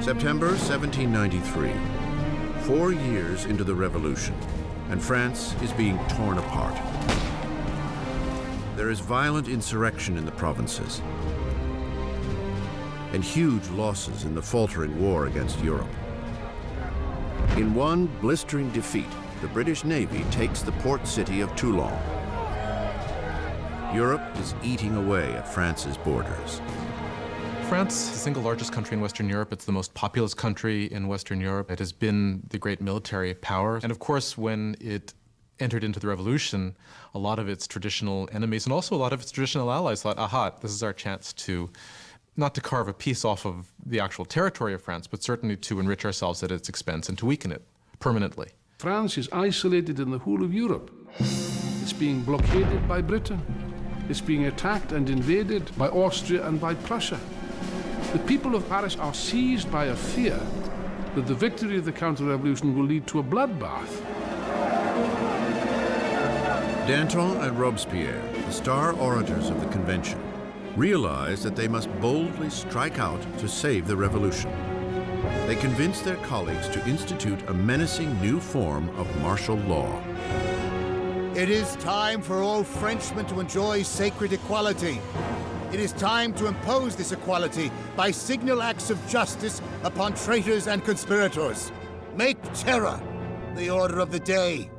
September 1793, 4 years into the revolution, and France is being torn apart. There is violent insurrection in the provinces and huge losses in the faltering war against Europe. In one blistering defeat, the British Navy takes the port city of Toulon. Europe is eating away at France's borders. France is the single largest country in Western Europe. It's the most populous country in Western Europe. It has been the great military power. And of course, when it entered into the revolution, a lot of its traditional enemies and also a lot of its traditional allies thought, aha, this is our chance to, not to carve a piece off of the actual territory of France, but certainly to enrich ourselves at its expense and to weaken it permanently. France is isolated in the whole of Europe. It's being blockaded by Britain. It's being attacked and invaded by Austria and by Prussia. The people of Paris are seized by a fear that the victory of the counter-revolution will lead to a bloodbath. Danton and Robespierre, the star orators of the convention, realize that they must boldly strike out to save the revolution. They convince their colleagues to institute a menacing new form of martial law. It is time for all Frenchmen to enjoy sacred equality. It is time to impose this equality by signal acts of justice upon traitors and conspirators. Make terror the order of the day.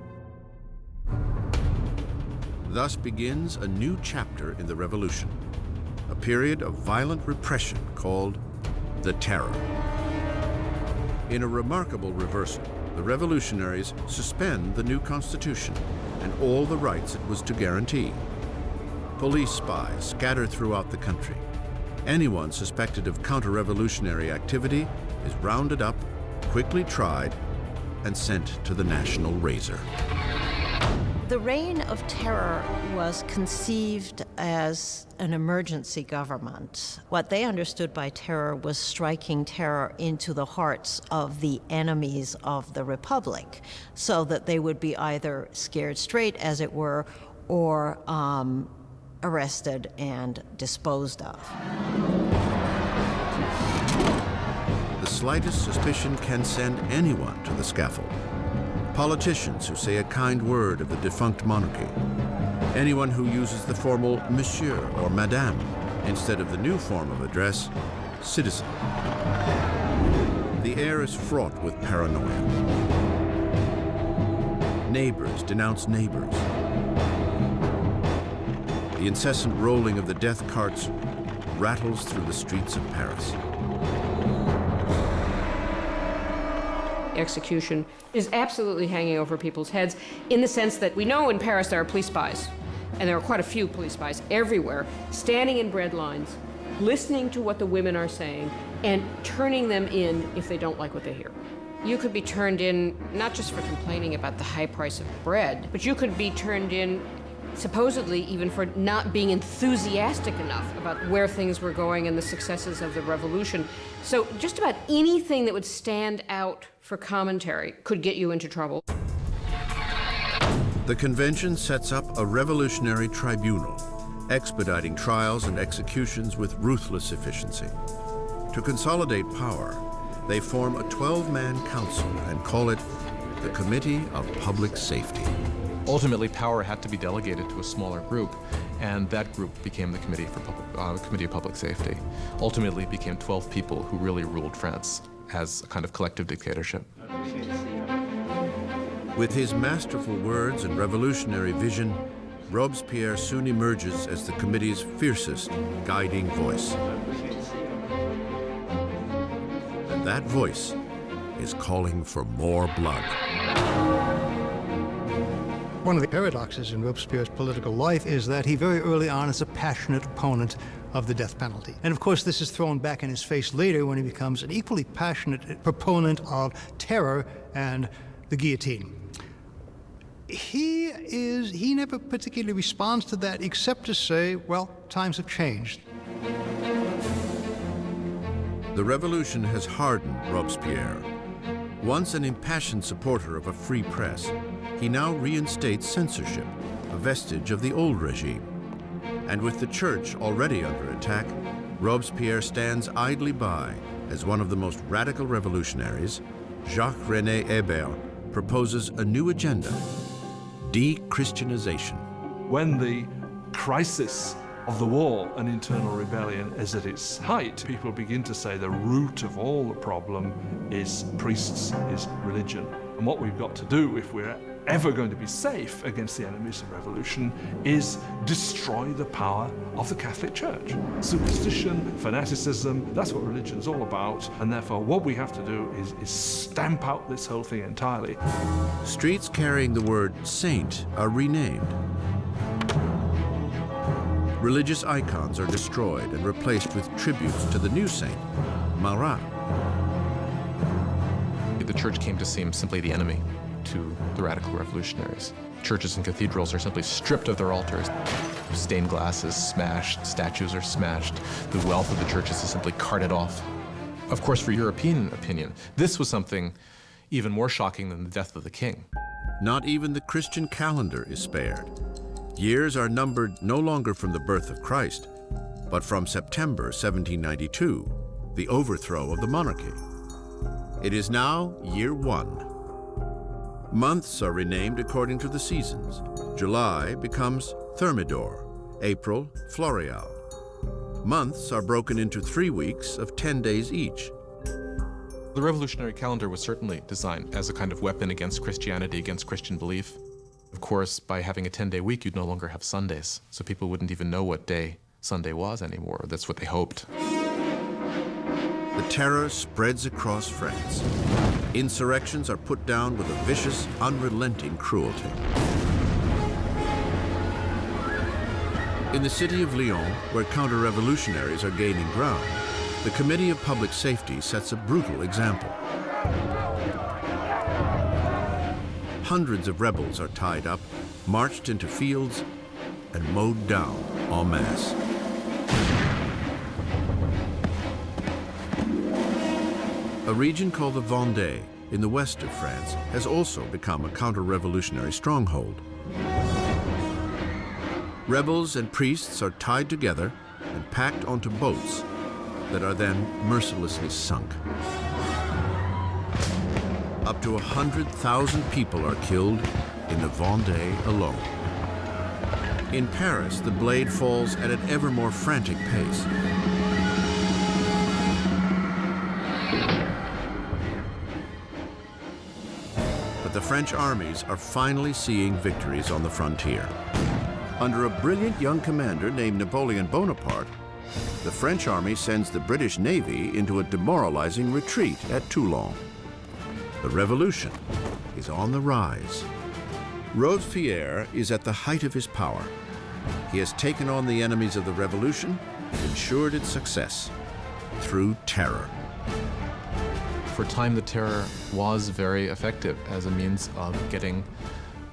Thus begins a new chapter in the revolution, a period of violent repression called the Terror. In a remarkable reversal, the revolutionaries suspend the new constitution and all the rights it was to guarantee. Police spies scatter throughout the country. Anyone suspected of counter-revolutionary activity is rounded up, quickly tried, and sent to the national razor. The Reign of Terror was conceived as an emergency government. What they understood by terror was striking terror into the hearts of the enemies of the Republic, so that they would be either scared straight, as it were, or arrested and disposed of. The slightest suspicion can send anyone to the scaffold. Politicians who say a kind word of the defunct monarchy. Anyone who uses the formal monsieur or madame instead of the new form of address, citizen. The air is fraught with paranoia. Neighbors denounce neighbors. The incessant rolling of the death carts rattles through the streets of Paris. Execution is absolutely hanging over people's heads in the sense that we know in Paris there are police spies, and there are quite a few police spies everywhere, standing in bread lines, listening to what the women are saying, and turning them in if they don't like what they hear. You could be turned in not just for complaining about the high price of bread, but you could be turned in supposedly even for not being enthusiastic enough about where things were going and the successes of the revolution. So just about anything that would stand out for commentary could get you into trouble. The convention sets up a revolutionary tribunal, expediting trials and executions with ruthless efficiency. To consolidate power, they form a 12-man council and call it the Committee of Public Safety. Ultimately, power had to be delegated to a smaller group, and that group became the Committee of Public Safety. Ultimately, it became 12 people who really ruled France as a kind of collective dictatorship. With his masterful words and revolutionary vision, Robespierre soon emerges as the committee's fiercest guiding voice. And that voice is calling for more blood. One of the paradoxes in Robespierre's political life is that he very early on is a passionate opponent of the death penalty. And of course, this is thrown back in his face later when he becomes an equally passionate proponent of terror and the guillotine. He never particularly responds to that except to say, well, times have changed. The revolution has hardened Robespierre. Once an impassioned supporter of a free press, he now reinstates censorship, a vestige of the old regime. And with the church already under attack, Robespierre stands idly by As one of the most radical revolutionaries, Jacques-René Hébert proposes a new agenda: de-Christianization. When the crisis of the war and internal rebellion is at its height, people begin to say the root of all the problem is priests, is religion. And what we've got to do, if we're ever going to be safe against the enemies of revolution, is destroy the power of the Catholic Church. Superstition, fanaticism, that's what religion's all about, and therefore what we have to do is stamp out this whole thing entirely. Streets carrying the word saint are renamed. Religious icons are destroyed and replaced with tributes to the new saint, Marat. The church came to seem simply the enemy to the radical revolutionaries. Churches and cathedrals are simply stripped of their altars. Stained glass is smashed, statues are smashed. The wealth of the churches is simply carted off. Of course, for European opinion, this was something even more shocking than the death of the king. Not even the Christian calendar is spared. Years are numbered no longer from the birth of Christ, but from September 1792, the overthrow of the monarchy. It is now year 1. Months are renamed according to the seasons. July becomes Thermidor, April, Floreal. Months are broken into 3 weeks of 10 days each. The revolutionary calendar was certainly designed as a kind of weapon against Christianity, against Christian belief. Of course, by having a 10-day week, you'd no longer have Sundays, so people wouldn't even know what day Sunday was anymore. That's what they hoped. The terror spreads across France. Insurrections are put down with a vicious, unrelenting cruelty. In the city of Lyon, where counter-revolutionaries are gaining ground, the Committee of Public Safety sets a brutal example. Hundreds of rebels are tied up, marched into fields, and mowed down en masse. A region called the Vendée, in the west of France, has also become a counter-revolutionary stronghold. Rebels and priests are tied together and packed onto boats that are then mercilessly sunk. Up to 100,000 people are killed in the Vendée alone. In Paris, the blade falls at an ever more frantic pace. But the French armies are finally seeing victories on the frontier. Under a brilliant young commander named Napoleon Bonaparte, the French army sends the British Navy into a demoralizing retreat at Toulon. The revolution is on the rise. Robespierre is at the height of his power. He has taken on the enemies of the revolution and ensured its success through terror. For a time, the terror was very effective as a means of getting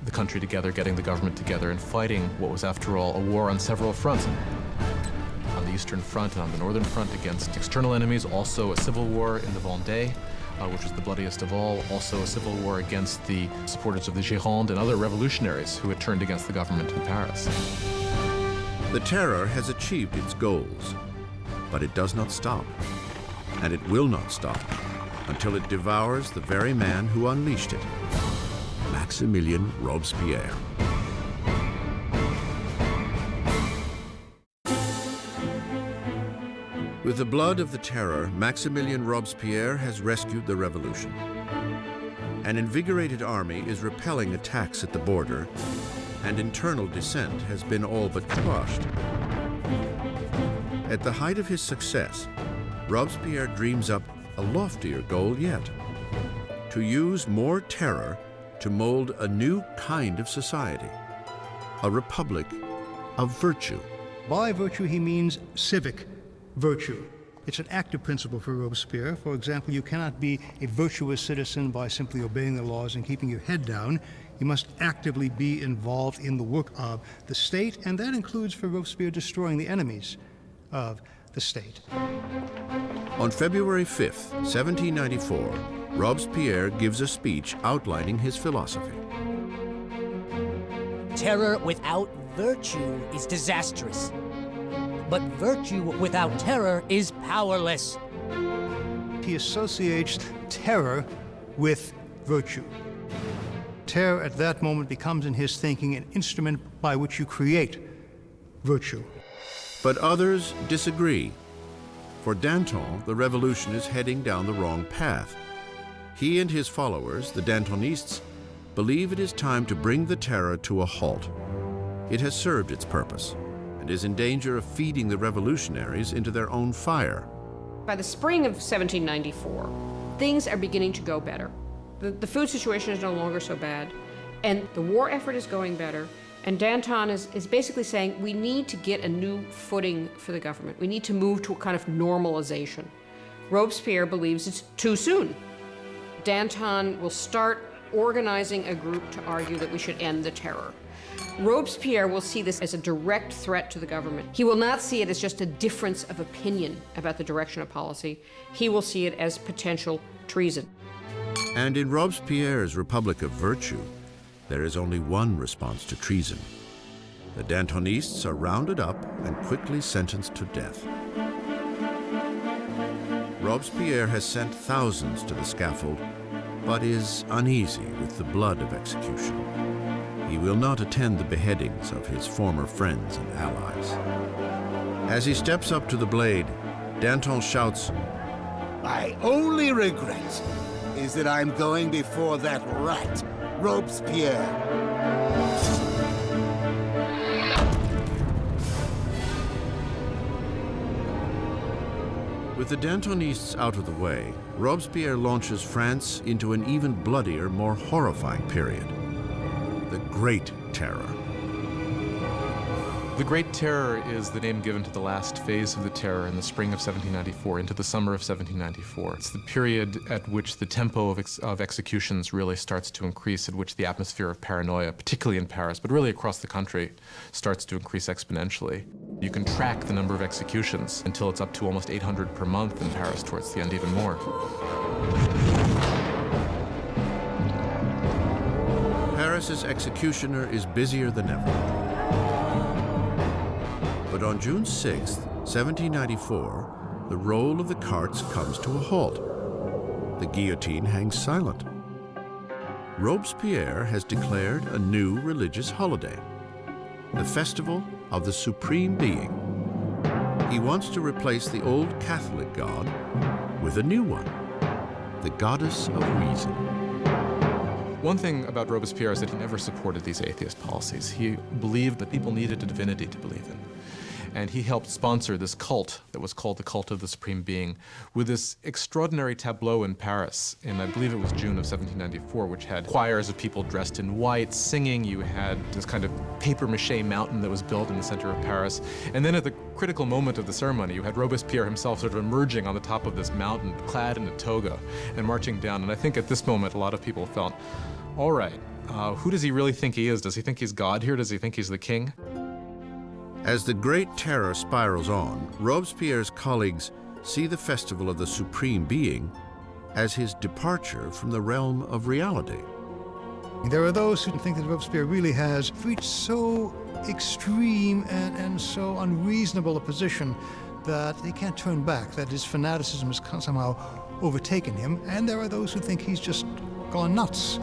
the country together, getting the government together, and fighting what was, after all, a war on several fronts. On the Eastern Front and on the Northern Front against external enemies, also a civil war in the Vendée, which was the bloodiest of all, also a civil war against the supporters of the Gironde and other revolutionaries who had turned against the government in Paris. The terror has achieved its goals, but it does not stop, and it will not stop until it devours the very man who unleashed it, Maximilien Robespierre. With the blood of the terror, Maximilien Robespierre has rescued the revolution. An invigorated army is repelling attacks at the border, and internal dissent has been all but quashed. At the height of his success, Robespierre dreams up a loftier goal yet: to use more terror to mold a new kind of society, a republic of virtue. By virtue, he means civic virtue. It's an active principle for Robespierre. For example, you cannot be a virtuous citizen by simply obeying the laws and keeping your head down. You must actively be involved in the work of the state, and that includes for Robespierre destroying the enemies of the state. On February 5th, 1794, Robespierre gives a speech outlining his philosophy. Terror without virtue is disastrous. But virtue without terror is powerless. he associates terror with virtue. Terror at that moment becomes in his thinking an instrument by which you create virtue. But others disagree. For Danton, the revolution is heading down the wrong path. He and his followers, the Dantonists, believe it is time to bring the terror to a halt. It has served its purpose and is in danger of feeding the revolutionaries into their own fire. By the spring of 1794, things are beginning to go better. The food situation is no longer so bad, and the war effort is going better, and Danton is basically saying we need to get a new footing for the government. We need to move to a kind of normalization. Robespierre believes it's too soon. Danton will start organizing a group to argue that we should end the terror. Robespierre will see this as a direct threat to the government. He will not see it as just a difference of opinion about the direction of policy. He will see it as potential treason. And in Robespierre's Republic of Virtue, there is only one response to treason. The Dantonists are rounded up and quickly sentenced to death. Robespierre has sent thousands to the scaffold, but is uneasy with the blood of execution. He will not attend the beheadings of his former friends and allies. As he steps up to the blade, Danton shouts, "My only regret is that I'm going before that rat, Robespierre." With the Dantonists out of the way, Robespierre launches France into an even bloodier, more horrifying period. The Great Terror. The Great Terror is the name given to the last phase of the terror in the spring of 1794 into the summer of 1794. It's the period at which the tempo of executions really starts to increase, at which the atmosphere of paranoia, particularly in Paris, but really across the country, starts to increase exponentially. You can track the number of executions until it's up to almost 800 per month in Paris, towards the end even more. Paris's executioner is busier than ever. But on June 6, 1794, the roll of the carts comes to a halt. The guillotine hangs silent. Robespierre has declared a new religious holiday, the Festival of the Supreme Being. He wants to replace the old Catholic god with a new one, the goddess of reason. One thing about Robespierre is that he never supported these atheist policies. He believed that people needed a divinity to believe in. And he helped sponsor this cult that was called the Cult of the Supreme Being, with this extraordinary tableau in Paris in, I believe it was June of 1794, which had choirs of people dressed in white singing. You had this kind of papier-mâché mountain that was built in the center of Paris. And then at the critical moment of the ceremony, you had Robespierre himself sort of emerging on the top of this mountain, clad in a toga, and marching down. And I think at this moment, a lot of people felt, all right, who does he really think he is? Does he think he's God here? Does he think he's the king? As the Great Terror spirals on, Robespierre's colleagues see the Festival of the Supreme Being as his departure from the realm of reality. There are those who think that Robespierre really has reached so extreme and so unreasonable a position that he can't turn back, that his fanaticism has somehow overtaken him, and there are those who think he's just gone nuts.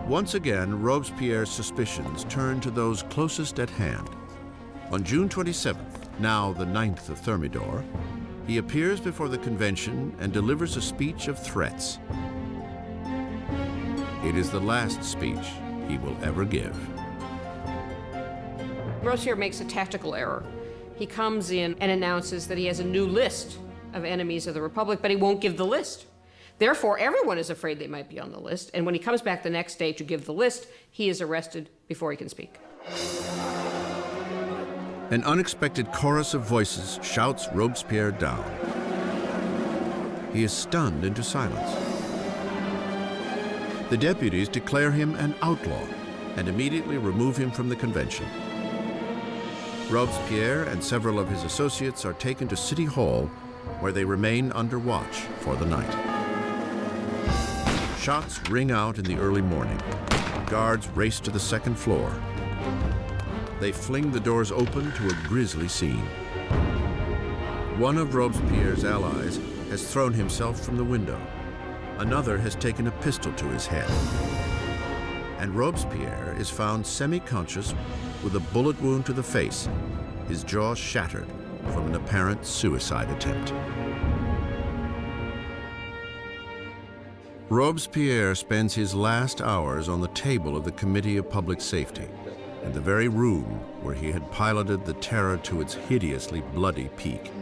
Once again, Robespierre's suspicions turn to those closest at hand. On June 27th, now the 9th of Thermidor, he appears before the convention and delivers a speech of threats. It is the last speech he will ever give. Robespierre makes a tactical error. He comes in and announces that he has a new list of enemies of the Republic, but he won't give the list. Therefore, everyone is afraid they might be on the list, and when he comes back the next day to give the list, he is arrested before he can speak. An unexpected chorus of voices shouts Robespierre down. He is stunned into silence. The deputies declare him an outlaw and immediately remove him from the convention. Robespierre and several of his associates are taken to City Hall, where they remain under watch for the night. Shots ring out in the early morning. Guards race to the second floor. They fling the doors open to a grisly scene. One of Robespierre's allies has thrown himself from the window. Another has taken a pistol to his head. And Robespierre is found semi-conscious with a bullet wound to the face, his jaw shattered from an apparent suicide attempt. Robespierre spends his last hours on the table of the Committee of Public Safety, in the very room where he had piloted the Terror to its hideously bloody peak.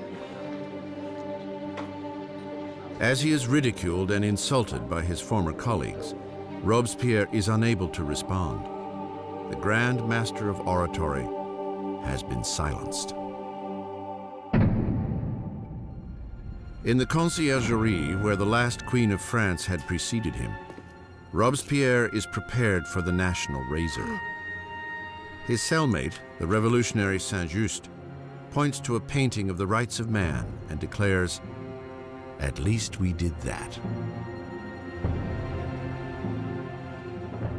As he is ridiculed and insulted by his former colleagues, Robespierre is unable to respond. The Grand Master of Oratory has been silenced. In the Conciergerie, where the last Queen of France had preceded him, Robespierre is prepared for the national razor. His cellmate, the revolutionary Saint-Just, points to a painting of the rights of man and declares, "At least we did that."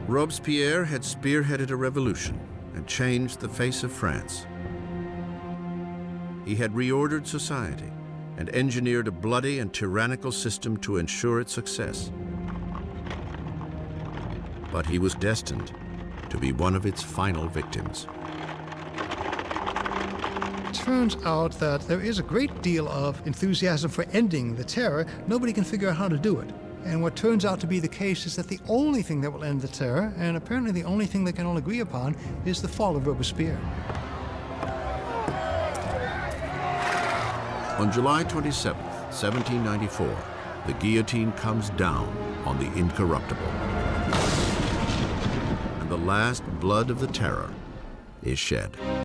Robespierre had spearheaded a revolution and changed the face of France. He had reordered society and engineered a bloody and tyrannical system to ensure its success. But he was destined to be one of its final victims. It turns out that there is a great deal of enthusiasm for ending the terror. Nobody can figure out how to do it. And what turns out to be the case is that the only thing that will end the terror, and apparently the only thing they can all agree upon, is the fall of Robespierre. On July 27, 1794, the guillotine comes down on the incorruptible. And the last blood of the terror is shed.